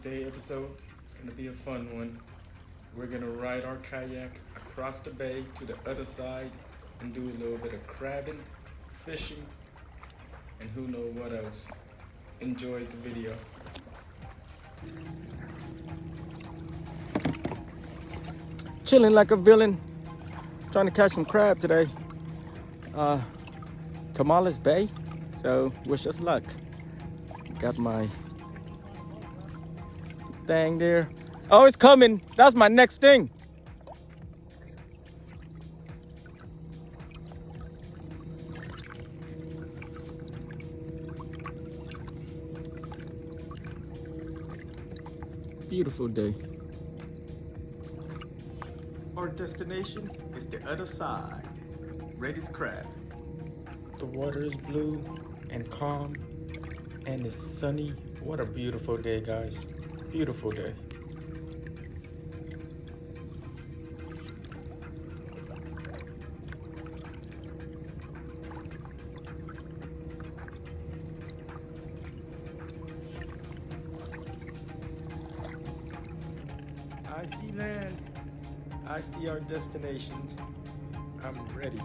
Today's episode is going to be a fun one. We're going to ride our kayak across the bay to the other side and do a little bit of crabbing, fishing, and who knows what else. Enjoy the video. Chilling like a villain, trying to catch some crab today. Tomales Bay, so wish us luck. Got my thing there. Oh, it's coming. That's my next thing. Beautiful day. Our destination is the other side. Ready to crab. The water is blue and calm and it's sunny. What a beautiful day, guys. Beautiful day. I see land. I see our destination. I'm ready.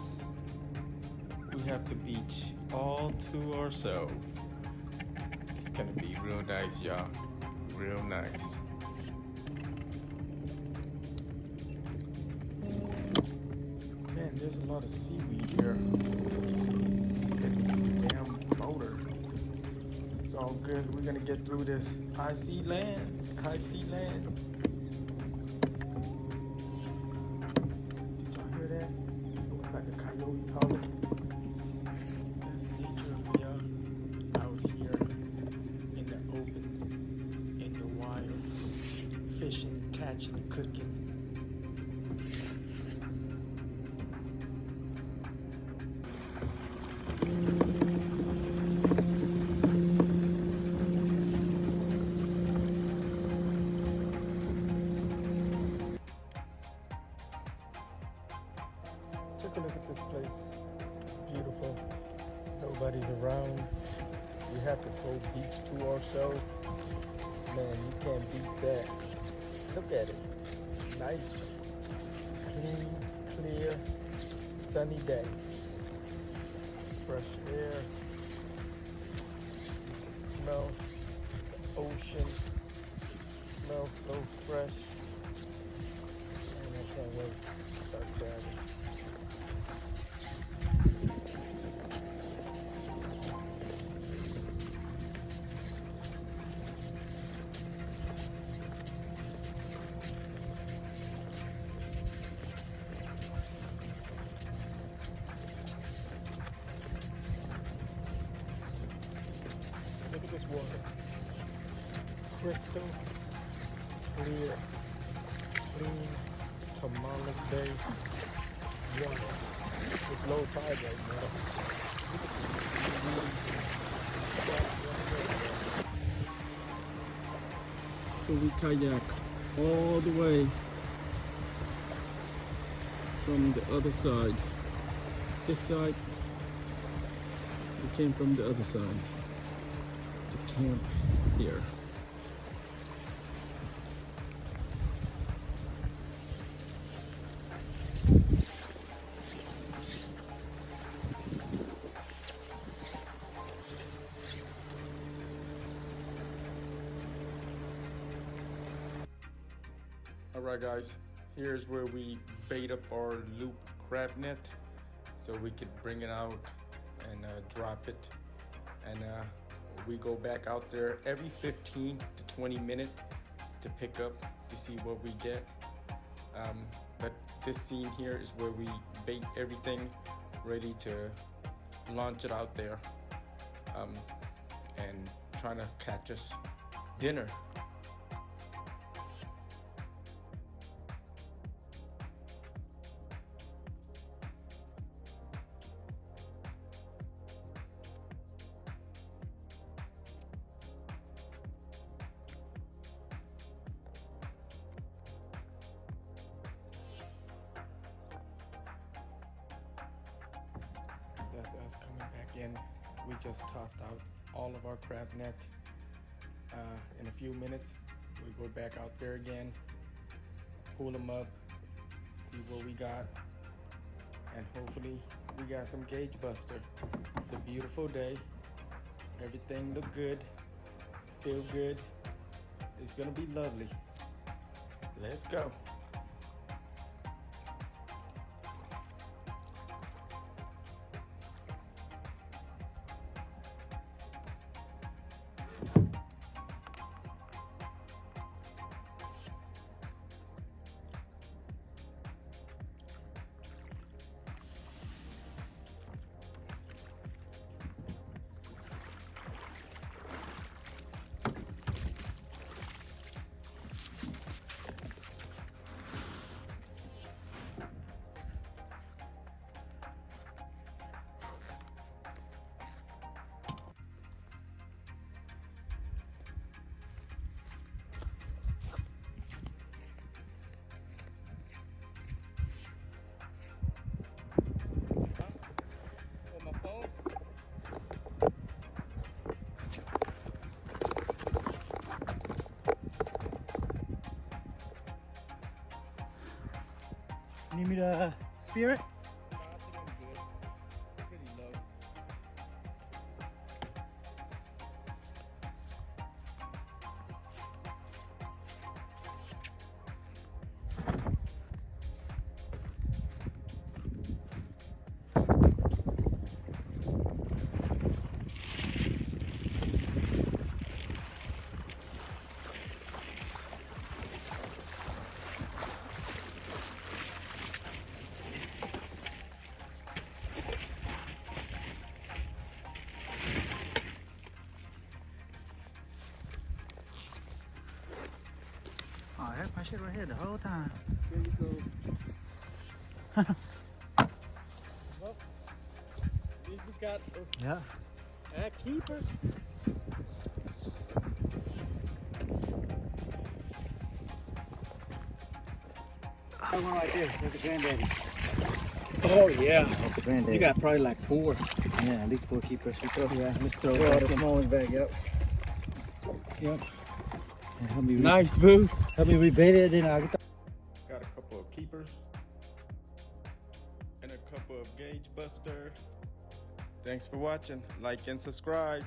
We have the beach all to ourselves. It's gonna be real nice, y'all. Real nice. Man, there's a lot of seaweed here. It's getting the damn motor. It's all good. We're gonna get through this. I see land. I see land. Did y'all hear that? It was like a coyote holler. That's nature for y'all out here in the open, in the wild, fishing, catching, cooking. Take a look at this place. It's beautiful. Nobody's around. We have this whole beach to ourselves. Man, you can't beat that. Look at it. Nice, clean, clear, sunny day. Fresh air. You can smell the ocean. Smells so fresh. Man, I can't wait to start crabbing. Look at this water. Crystal clear, clean Tomales Bay water. It's low tide right now. You can see the seaweed. So we kayak all the way from the other side. This side, we came from the other side to camp here. Alright guys, here's where we bait up our loop crab net so we could bring it out and drop it, and we go back out there every 15 to 20 minutes to pick up to see what we get. But this scene here is where we bait everything ready to launch it out there and trying to catch us dinner. That's us coming back in. We just tossed out all of our crab net in a few minutes. We go back out there again, pull them up, see what we got, and hopefully we got some gauge buster. It's a beautiful day. Everything look good, feel good. It's gonna be lovely. Let's go. Need me to spear it? Oh, I had my shit right here the whole time. There you go. Well, at least we got a keeper. That one right there, that's the granddaddy. Oh yeah. That's the granddaddy. You got probably like 4. Yeah, at least 4 keepers. Yeah, let's throw Throw all it the back in. small ones back, yep. Yep. And help me Nice, boo. help me rebait it, then I'll get the Got a couple of keepers and a couple of gauge buster. Thanks for watching. Like and subscribe.